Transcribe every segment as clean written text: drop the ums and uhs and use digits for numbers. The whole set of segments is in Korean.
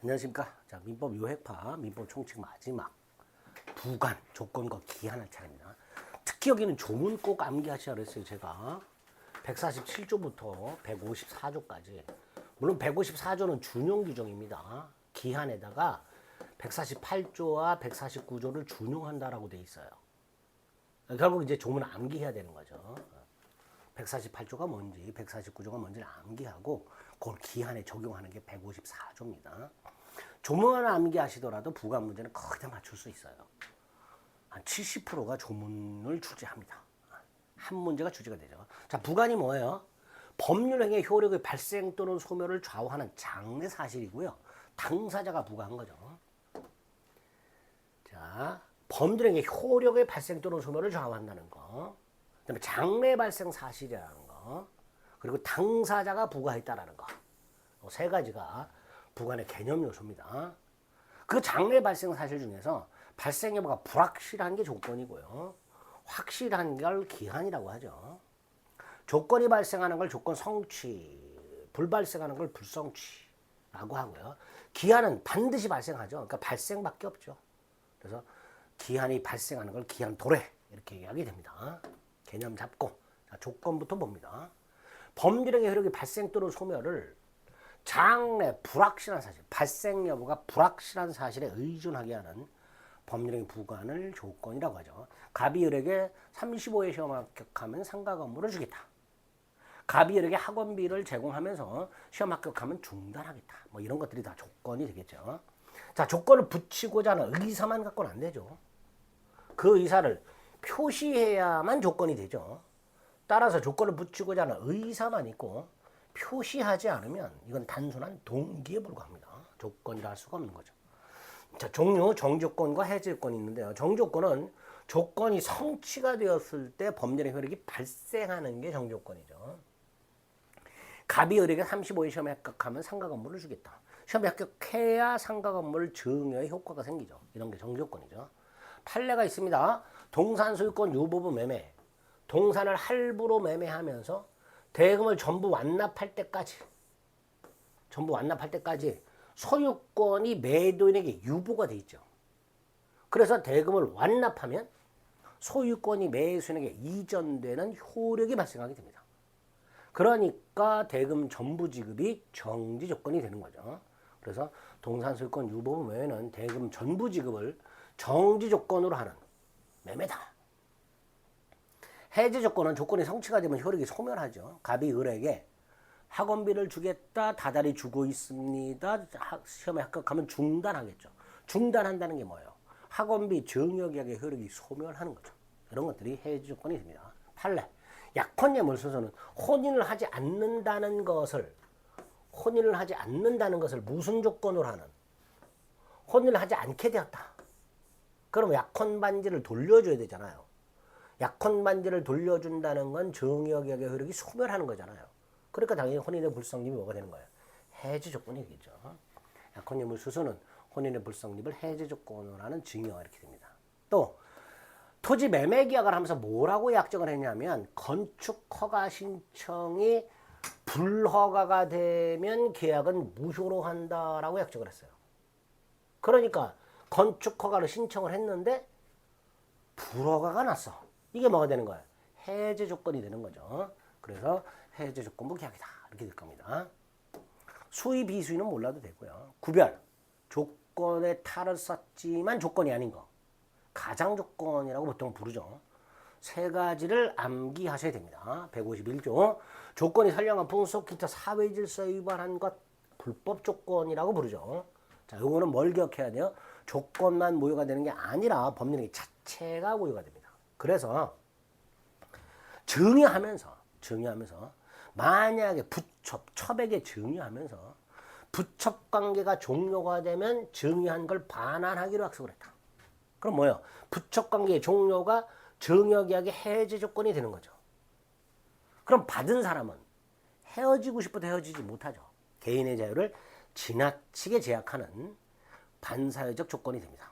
안녕하십니까. 자, 민법 요획파, 민법 총칙 마지막 부관, 조건과 기한할 차례입니다. 특히 여기는 조문 꼭 암기하시라 그랬어요. 제가 147조부터 154조까지. 물론 154조는 준용 규정입니다. 기한에다가 148조와 149조를 준용한다라고 돼 있어요. 결국 이제 조문 암기해야 되는 거죠. 148조가 뭔지, 149조가 뭔지를 암기하고 그걸 기한에 적용하는 게 154조입니다. 조문을 암기하시더라도 부관 문제는 거의 다 맞출 수 있어요. 한 70%가 조문을 출제합니다. 한 문제가 출제가 되죠. 자, 부관이 뭐예요? 법률행위의 효력의 발생 또는 소멸을 좌우하는 장래 사실이고요. 당사자가 부과한 거죠. 자, 법률행위의 효력의 발생 또는 소멸을 좌우한다는 거. 그다음에 장래 발생 사실이라는 거. 그리고 당사자가 부과했다라는 거. 세 가지가 부관의 개념 요소입니다. 그 장래 발생 사실 중에서 발생 여부가 불확실한 게 조건이고요. 확실한 걸 기한이라고 하죠. 조건이 발생하는 걸 조건 성취, 불발생하는 걸 불성취라고 하고요. 기한은 반드시 발생하죠. 그러니까 발생밖에 없죠. 그래서 기한이 발생하는 걸 기한 도래 이렇게 이야기 됩니다. 개념 잡고 자, 조건부터 봅니다. 법률행위 효력의 발생 또는 소멸을 장래 불확실한 사실, 발생 여부가 불확실한 사실에 의존하게 하는 법률행위 부관을 조건이라고 하죠. 갑이을에게 35회 시험 합격하면 상가 건물을 주겠다. 갑이을에게 학원비를 제공하면서 시험 합격하면 중단하겠다. 뭐 이런 것들이 다 조건이 되겠죠. 자, 조건을 붙이고자 하는 의사만 갖고는 안 되죠. 그 의사를 표시해야만 조건이 되죠. 따라서 조건을 붙이고자 하는 의사만 있고 표시하지 않으면 이건 단순한 동기에 불과합니다. 조건이라 할 수가 없는 거죠. 자, 종류, 정조건과 해제조건이 있는데요. 정조건은 조건이 성취가 되었을 때 법률의 효력이 발생하는 게 정조건이죠. 갑이을에게 35회 시험에 합격하면 상가 건물을 주겠다. 시험에 합격해야 상가 건물 증여의 효과가 생기죠. 이런 게 정조건이죠. 판례가 있습니다. 동산 소유권 유보부 매매. 동산을 할부로 매매하면서 대금을 전부 완납할 때까지 소유권이 매도인에게 유보가 돼 있죠. 그래서 대금을 완납하면 소유권이 매수인에게 이전되는 효력이 발생하게 됩니다. 그러니까 대금 전부 지급이 정지 조건이 되는 거죠. 그래서 동산 소유권 유보부 매매는 대금 전부 지급을 정지 조건으로 하는 매매다. 해제 조건은 조건이 성취가 되면 효력이 소멸하죠. 갑이 을에게 학원비를 주겠다, 다달이 주고 있습니다. 시험에 합격하면 중단하겠죠. 중단한다는 게 뭐예요? 학원비 증여계약의 효력이 소멸하는 거죠. 이런 것들이 해제 조건이 됩니다. 판례. 약혼예물 순서는 혼인을 하지 않는다는 것을 무슨 조건으로 하는? 혼인을 하지 않게 되었다. 그럼 약혼 반지를 돌려줘야 되잖아요. 약혼 반지를 돌려준다는 건 증여계약의 효력이 소멸하는 거잖아요. 그러니까 당연히 혼인의 불성립이 뭐가 되는 거예요? 해제 조건이 되겠죠. 약혼 예물 수수는 혼인의 불성립을 해제 조건으로 하는 증여가 이렇게 됩니다. 또 토지 매매 계약을 하면서 뭐라고 약정을 했냐면 건축 허가 신청이 불허가가 되면 계약은 무효로 한다라고 약정을 했어요. 그러니까 건축 허가를 신청을 했는데 불허가가 났어. 이게 뭐가 되는 거예요? 해제 조건이 되는 거죠. 그래서 해제 조건부 계약이다. 이렇게 될 겁니다. 수의 비수의는 몰라도 되고요. 구별. 조건에 탈을 썼지만 조건이 아닌 거. 가장 조건이라고 보통 부르죠. 세 가지를 암기하셔야 됩니다. 151조. 조건이 선량한 풍속, 기타 사회 질서에 위반한 것 불법 조건이라고 부르죠. 자, 요거는 뭘 기억해야 돼요? 조건만 무효가 되는 게 아니라 법률행위 자체가 무효가 됩니다. 그래서 증여하면서 만약에 첩에게 증여하면서 부첩 관계가 종료가 되면 증여한 걸 반환하기로 약속을 했다. 그럼 뭐예요? 부첩 관계의 종료가 증여계약의 해제 조건이 되는 거죠. 그럼 받은 사람은 헤어지고 싶어도 헤어지지 못하죠. 개인의 자유를 지나치게 제약하는 반사회적 조건이 됩니다.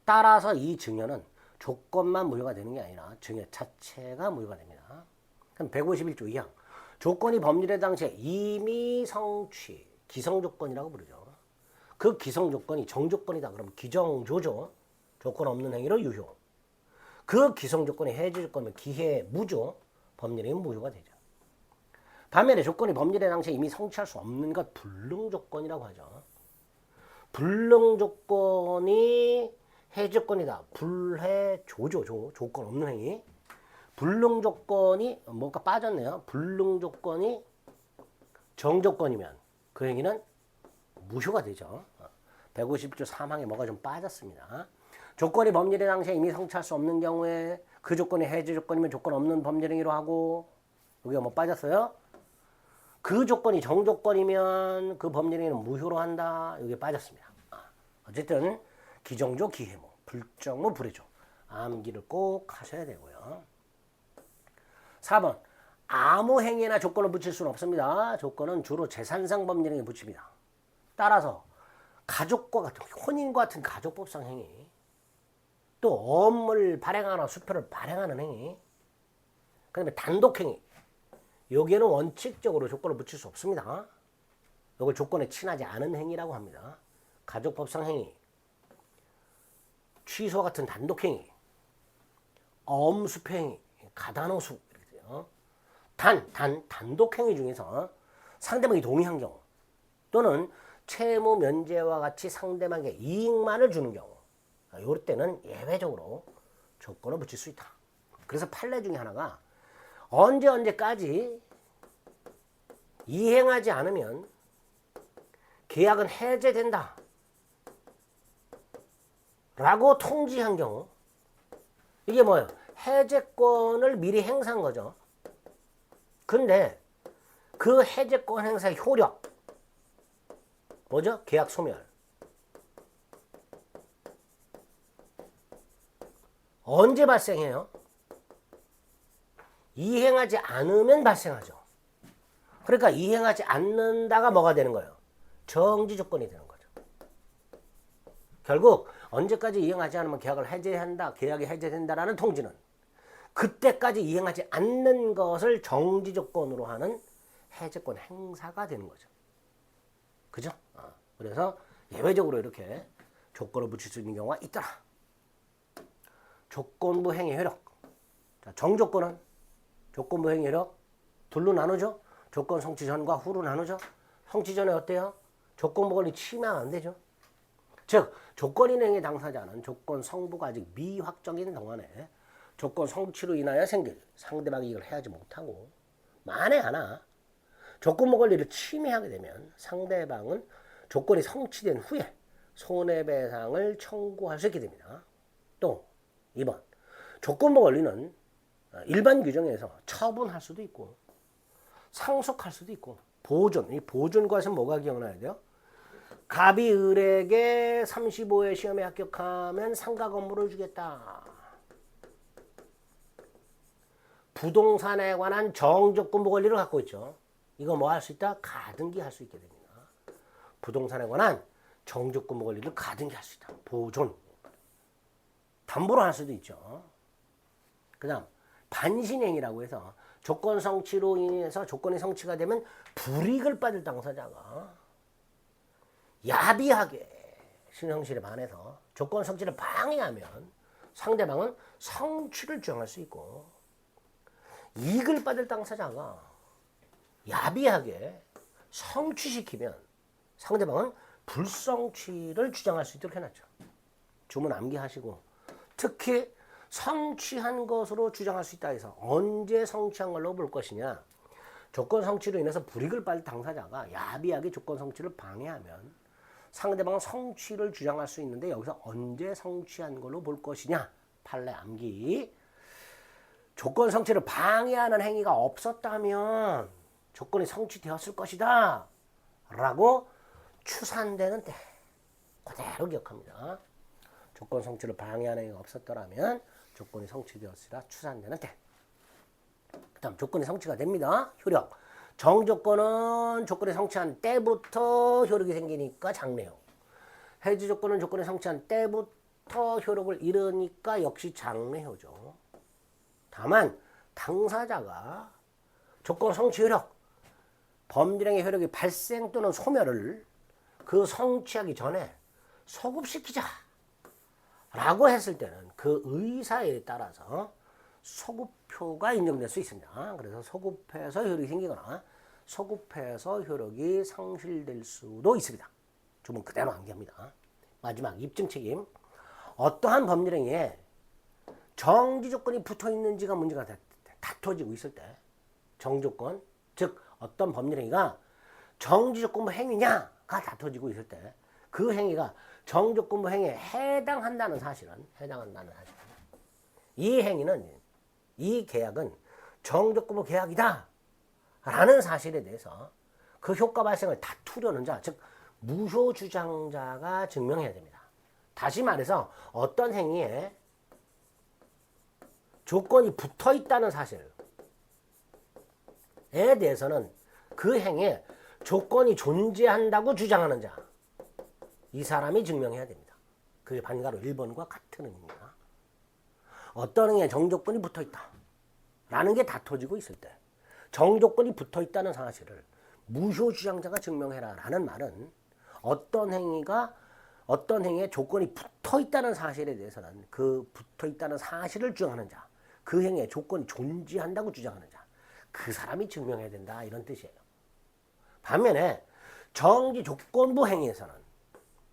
따라서 이 증여는 조건만 무효가 되는 게 아니라 증여 자체가 무효가 됩니다. 그럼 151조 2항. 조건이 법률의 당시에 이미 성취, 기성조건이라고 부르죠. 그 기성 조건이 정조건이다. 그러면 기정조죠. 조건 없는 행위로 유효. 그 기성 조건이 해제 조건이면 기해 무효. 법률행위는 무효가 되죠. 반면에 조건이 법률의 당시에 이미 성취할 수 없는 것 불능 조건이라고 하죠. 불능 조건이 해제 조건이다. 불해 조죠. 조건 없는 행위. 불능 조건이 뭔가 빠졌네요. 불능 조건이 정조건이면 그 행위는 무효가 되죠. 150조 3항에 뭐가 좀 빠졌습니다. 조건이 법률의 당시에 이미 성취할 수 없는 경우에 그 조건이 해제 조건이면 조건 없는 법률행위로 하고 여기가 뭐 빠졌어요? 그 조건이 정조건이면 그 법률행위는 무효로 한다. 여기 빠졌습니다. 어쨌든 기정조, 기해모, 불정무, 불해조 암기를 꼭 하셔야 되고요. 4번 아무 행위나 조건을 붙일 수는 없습니다. 조건은 주로 재산상 법률행위에 붙입니다. 따라서 가족과 같은 혼인과 같은 가족법상 행위 또 업무를 발행하거나 수표를 발행하는 행위 그 다음에 단독행위 여기에는 원칙적으로 조건을 붙일 수 없습니다. 이걸 조건에 친하지 않은 행위라고 합니다. 가족법상 행위 취소와 같은 단독행위 엄수표행위 가단호수 이렇게 돼요. 단독행위 중에서 상대방이 동의한 경우 또는 채무 면제와 같이 상대방에게 이익만을 주는 경우 이럴 때는 예외적으로 조건을 붙일 수 있다. 그래서 판례 중에 하나가 언제까지 이행하지 않으면 계약은 해제된다 라고 통지한 경우 이게 뭐예요? 해제권을 미리 행사한 거죠. 근데 그 해제권 행사의 효력 뭐죠? 계약 소멸. 언제 발생해요? 이행하지 않으면 발생하죠. 그러니까 이행하지 않는다가 뭐가 되는 거예요? 정지 조건이 되는 거죠. 결국 언제까지 이행하지 않으면 계약을 해제한다, 계약이 해제된다라는 통지는 그때까지 이행하지 않는 것을 정지 조건으로 하는 해제권 행사가 되는 거죠. 그죠? 그래서 예외적으로 이렇게 조건을 붙일 수 있는 경우가 있더라. 조건부 행위 효력. 자, 정조건은 조건부 행위 효력 둘로 나누죠. 조건 성취 전과 후로 나누죠. 성취 전에 어때요? 조건부 권리 침해하면 안 되죠. 즉 조건 인행의 당사자는 조건 성부가 아직 미확정인 동안에 조건 성취로 인하여 생길 상대방이 이걸 해하지 못하고 만에 하나 조건부 권리를 침해하게 되면 상대방은 조건이 성취된 후에 손해배상을 청구할 수 있게 됩니다. 또 2번 조건부 권리는 일반 규정에서 처분할 수도 있고 상속할 수도 있고 보존, 이 보존과는 뭐가 기억나야 돼요? 갑이 을에게 35회 시험에 합격하면 상가 건물을 주겠다. 부동산에 관한 정조건부 권리를 갖고 있죠. 이거 뭐 할 수 있다? 가등기 할 수 있게 됩니다. 부동산에 관한 정조건부 권리를 가등기 할 수 있다. 보존. 담보로 할 수도 있죠. 그 다음 반신행위라고 해서 조건 성취로 인해서 조건이 성취가 되면 불이익을 받을 당사자가 야비하게 신형실에 반해서 조건 성취를 방해하면 상대방은 성취를 주장할 수 있고 이익을 받을 당사자가 야비하게 성취시키면 상대방은 불성취를 주장할 수 있도록 해놨죠. 주문 암기하시고 특히 성취한 것으로 주장할 수 있다 해서 언제 성취한 걸로 볼 것이냐. 조건 성취로 인해서 불이익을 받을 당사자가 야비하게 조건 성취를 방해하면 상대방은 성취를 주장할 수 있는데 여기서 언제 성취한 걸로 볼 것이냐. 판례 암기. 조건 성취를 방해하는 행위가 없었다면 조건이 성취되었을 것이다 라고 추산되는 때 그대로 기억합니다. 조건 성취를 방해하는 행위가 없었더라면 조건이 성취되었으라 추산되는 때. 그 다음 조건이 성취가 됩니다. 효력. 정조건은 조건이 성취한 때부터 효력이 생기니까 장래요. 해지 조건은 조건이 성취한 때부터 효력을 잃으니까 역시 장래효죠. 다만 당사자가 조건 성취 효력, 법률행위 효력이 발생 또는 소멸을 그 성취하기 전에 소급시키자 라고 했을 때는 그 의사에 따라서 소급표가 인정될 수 있습니다. 그래서 소급해서 효력이 생기거나 소급해서 효력이 상실될 수도 있습니다. 주문 그대로 암기합니다. 마지막 입증 책임. 어떠한 법률 행위에 정지 조건이 붙어 있는지가 문제가 다퉈지고 있을 때, 정조건, 즉 어떤 법률 행위가 정지조건부 행위냐가 다퉈지고 있을 때, 그 행위가 정조건부 행위에 해당한다는 사실은, 이 행위는, 이 계약은 정조건부 계약이다 라는 사실에 대해서 그 효과 발생을 다투려는 자, 즉 무효 주장자가 증명해야 됩니다. 다시 말해서 어떤 행위에 조건이 붙어 있다는 사실에 대해서는 그 행위에 조건이 존재한다고 주장하는 자, 이 사람이 증명해야 됩니다. 그게 반가로 1번과 같은 의미입니다. 어떤 행위에 정조건이 붙어 있다 라는 게 다퉈지고 있을 때 정조건이 붙어 있다는 사실을 무효 주장자가 증명해라 라는 말은 어떤 행위에 조건이 붙어 있다는 사실에 대해서는 그 붙어 있다는 사실을 주장하는 자, 그 행위에 조건이 존재한다고 주장하는 자, 그 사람이 증명해야 된다 이런 뜻이에요. 반면에 정지 조건부 행위에서는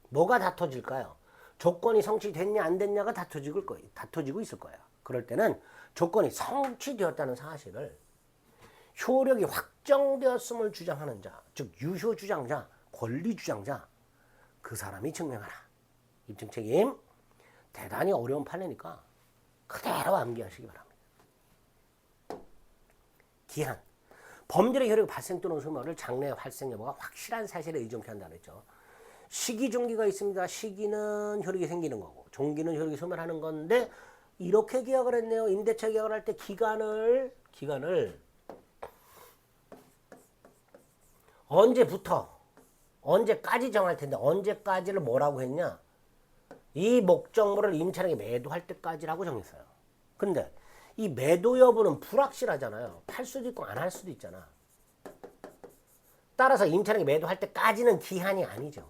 뭐가 다퉈질까요? 조건이 성취됐냐 안 됐냐가 다퉈지고 있을 거예요. 그럴 때는 조건이 성취되었다는 사실을 효력이 확정되었음을 주장하는 자, 즉 유효 주장자, 권리 주장자, 그 사람이 증명하라. 입증 책임. 대단히 어려운 판례니까 그대로 암기하시기 바랍니다. 기한. 범죄의 효력이 발생 또는 소멸을 장래 발생 여부가 확실한 사실에 의존케 한다고 했죠. 시기 종기가 있습니다. 시기는 효력이 생기는 거고 종기는 효력이 소멸하는 건데 이렇게 계약을 했네요. 임대차 계약을 할 때 기간을 언제부터 언제까지 정할 텐데 언제까지를 뭐라고 했냐? 이 목적물을 임차인에게 매도할 때까지라고 정했어요. 근데 이 매도 여부는 불확실하잖아요. 팔 수도 있고 안 할 수도 있잖아. 따라서 임차인에게 매도할 때까지는 기한이 아니죠.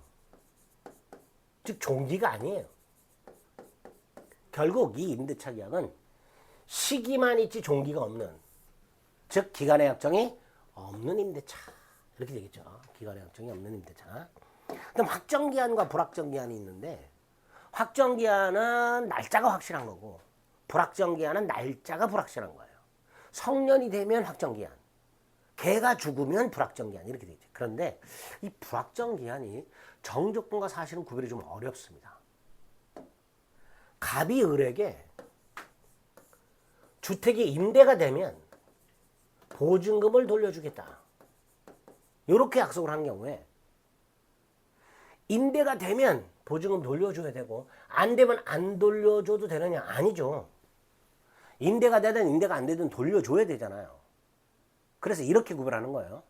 즉 종기가 아니에요. 결국 이 임대차 계약은 시기만 있지 종기가 없는, 즉 기간의 약정이 없는 임대차 이렇게 되겠죠. 기간의 약정이 없는 임대차. 그럼 확정기한과 불확정기한이 있는데 확정기한은 날짜가 확실한 거고 불확정기한은 날짜가 불확실한 거예요. 성년이 되면 확정기한, 개가 죽으면 불확정기한 이렇게 되죠. 그런데 이 불확정기한이 정조건과 사실은 구별이 좀 어렵습니다. 갑이 을에게 주택이 임대가 되면 보증금을 돌려주겠다 이렇게 약속을 한 경우에 임대가 되면 보증금 돌려줘야 되고 안 되면 안 돌려줘도 되느냐? 아니죠. 임대가 되든 임대가 안 되든 돌려줘야 되잖아요. 그래서 이렇게 구별하는 거예요.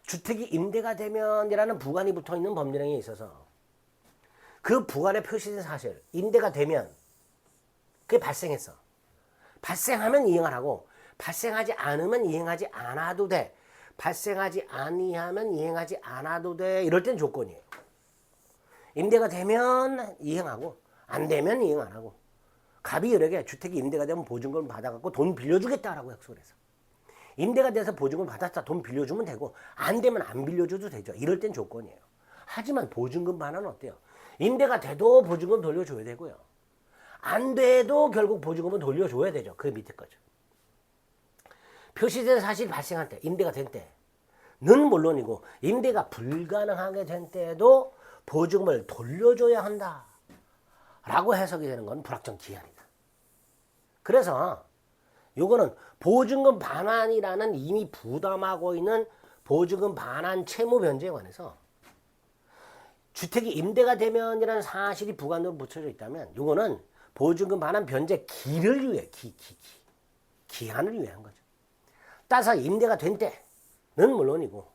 주택이 임대가 되면이라는 부관이 붙어있는 법률행위에 있어서 그 부관에 표시된 사실, 임대가 되면 그게 발생했어. 발생하면 이행을 하고 발생하지 않으면 이행하지 않아도 돼. 발생하지 아니하면 이행하지 않아도 돼. 이럴 땐 조건이에요. 임대가 되면 이행하고 안 되면 이행 안 하고. 갑이 을에게 주택이 임대가 되면 보증금을 받아갖고 돈 빌려주겠다라고 약속을 했어. 임대가 돼서 보증금을 받았다 돈 빌려주면 되고 안 되면 안 빌려줘도 되죠. 이럴 땐 조건이에요. 하지만 보증금 반환은 어때요? 임대가 돼도 보증금 돌려줘야 되고요. 안 돼도 결국 보증금은 돌려줘야 되죠. 그 밑에 거죠. 표시된 사실이 발생할 때, 임대가 된 때는 물론이고 임대가 불가능하게 된 때에도 보증금을 돌려줘야 한다 라고 해석이 되는 건 불확정 기한이다. 그래서 요거는 보증금 반환이라는 이미 부담하고 있는 보증금 반환 채무 변제에 관해서 주택이 임대가 되면이라는 사실이 부관으로 붙여져 있다면 요거는 보증금 반환 변제 기를 위해 기한을 위한 거죠. 따라서 임대가 된 때는 물론이고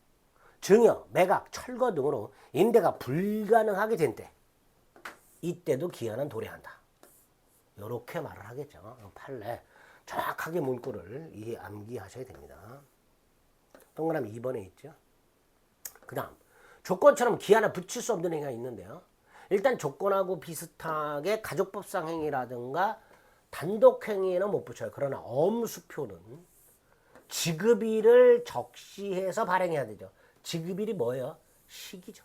증여, 매각, 철거 등으로 임대가 불가능하게 된 때 이때도 기한은 도래한다. 이렇게 말을 하겠죠. 판례 정확하게 문구를 암기하셔야 됩니다. 동그라미 2번에 있죠. 그 다음 조건처럼 기한을 붙일 수 없는 행위가 있는데요. 일단 조건하고 비슷하게 가족법상 행위라든가 단독 행위에는 못 붙여요. 그러나 엄수표는 지급일을 적시해서 발행해야 되죠. 지급일이 뭐예요? 시기죠.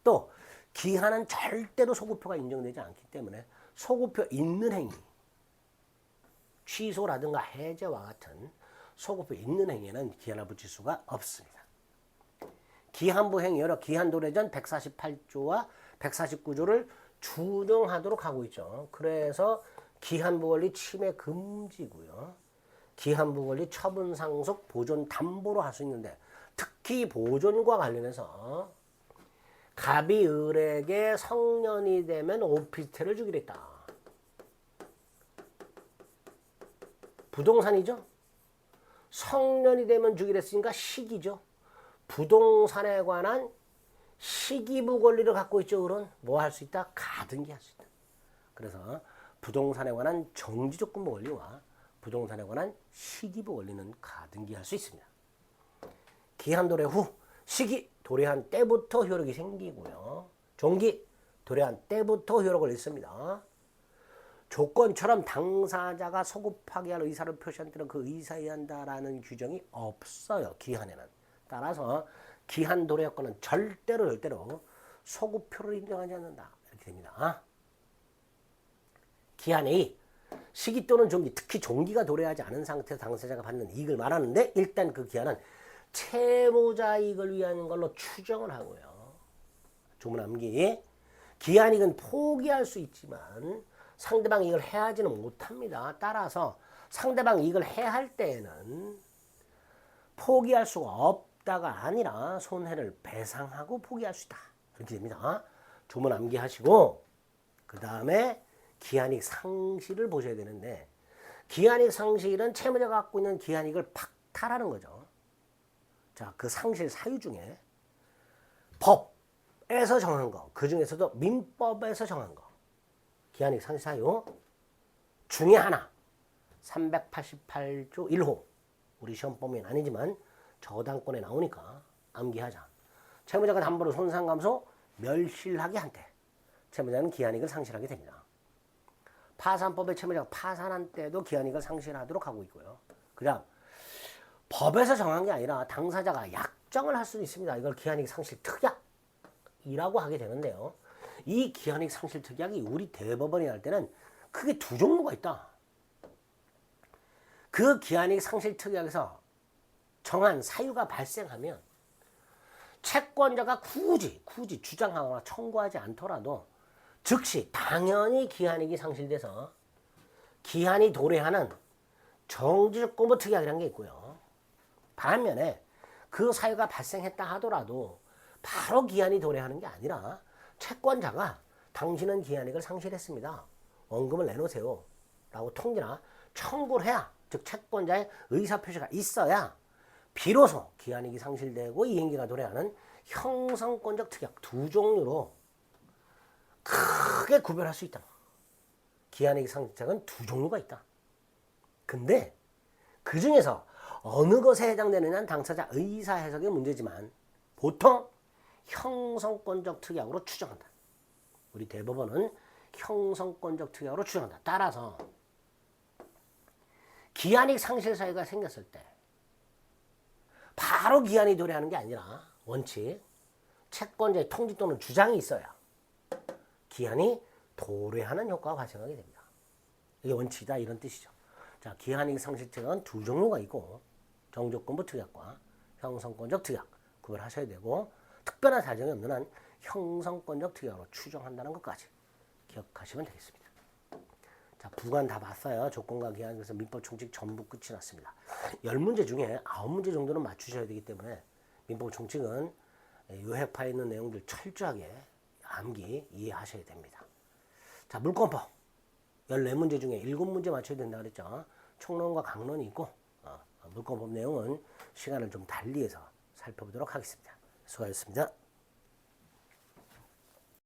또 기한은 절대로 소급표가 인정되지 않기 때문에 소급표 있는 행위, 취소라든가 해제와 같은 소급표 있는 행위는 기한을 붙일 수가 없습니다. 기한부 행위, 여러 기한도래전 148조와 149조를 준용하도록 하고 있죠. 그래서 기한부 권리 침해 금지고요. 기한부 권리 처분 상속 보존 담보로 할 수 있는데 특히 보존과 관련해서 갑이 을에게 성년이 되면 오피스텔을 주기로 했다. 부동산이죠. 성년이 되면 주기로 했으니까 시기죠. 부동산에 관한 시기부 권리를 갖고 있죠. 을은 뭐 할 수 있다? 가등기할 수 있다. 그래서 부동산에 관한 정지조건부 권리와 부동산에 관한 시기부 권리는 가등기할 수 있습니다. 기한 도래 후 시기 도래한 때부터 효력이 생기고요. 종기 도래한 때부터 효력을 잃습니다. 조건처럼 당사자가 소급하게 할 의사를 표시한 때는 그 의사에 의한다라는 규정이 없어요. 기한에는. 따라서 기한 도래 요건은 절대로 소급표를 인정하지 않는다. 이렇게 됩니다. 기한 A 시기 또는 종기, 특히 종기가 도래하지 않은 상태에서 당사자가 받는 이익을 말하는데 일단 그 기한은 채무자 이익을 위한 걸로 추정을 하고요. 조문 암기. 기한이익은 포기할 수 있지만 상대방 이익을 해하지는 못합니다. 따라서 상대방 이익을 해할 때에는 포기할 수가 없다가 아니라 손해를 배상하고 포기할 수 있다. 이렇게 됩니다. 조문 암기하시고 그 다음에 기한이익 상실을 보셔야 되는데 기한이익 상실은 채무자가 갖고 있는 기한이익을 박탈하는 거죠. 자, 그 상실 사유 중에 법에서 정한 거, 그 중에서도 민법에서 정한 거, 기한이익 상실 사유 중에 하나, 388조 1호, 우리 시험 범위는 아니지만 저당권에 나오니까 암기하자. 채무자가 담보로 손상감소 멸실하게 한 때 채무자는 기한이익을 상실하게 됩니다. 파산법에 채무자가 파산한 때도 기한이익을 상실하도록 하고 있고요. 그 다음 법에서 정한 게 아니라 당사자가 약정을 할 수도 있습니다. 이걸 기한이익 상실 특약이라고 하게 되는데요. 이 기한이익 상실 특약이 우리 대법원이 할 때는 크게 두 종류가 있다. 그 기한이익 상실 특약에서 정한 사유가 발생하면 채권자가 굳이 주장하거나 청구하지 않더라도 즉시 당연히 기한이익이 상실돼서 기한이 도래하는 정지조건부 특약이라는 게 있고요. 반면에 그 사유가 발생했다 하더라도 바로 기한이 도래하는 게 아니라 채권자가 당신은 기한이익을 상실했습니다. 원금을 내놓으세요. 라고 통지나 청구를 해야, 즉 채권자의 의사표시가 있어야 비로소 기한이익이 상실되고 이행기가 도래하는 형성권적 특약 두 종류로 크게 구별할 수 있다. 기한이익 상실특약은 두 종류가 있다. 근데 그 중에서 어느 것에 해당되느냐는 당사자 의사 해석의 문제지만 보통 형성권적 특약으로 추정한다. 우리 대법원은 형성권적 특약으로 추정한다. 따라서 기한이익 상실 사유가 생겼을 때 바로 기한이 도래하는 게 아니라 원칙 채권자의 통지 또는 주장이 있어야 기한이 도래하는 효과가 발생하게 됩니다. 이게 원칙이다 이런 뜻이죠. 자, 기한이익 상실 특약은 두 종류가 있고 정조건부 특약과 형성권적 특약 구별하셔야 되고 특별한 사정이 없는 한 형성권적 특약으로 추정한다는 것까지 기억하시면 되겠습니다. 자, 부관 다 봤어요. 조건과 기한, 그래서 민법 총칙 전부 끝이 났습니다. 10문제 중에 9문제 정도는 맞추셔야 되기 때문에 민법 총칙은 요획파에 있는 내용들 철저하게 암기 이해하셔야 됩니다. 자, 물권법 14문제 중에 7문제 맞춰야 된다고 그랬죠. 총론과 강론이 있고 물권법 내용은 시간을 좀 달리해서 살펴보도록 하겠습니다. 수고하셨습니다.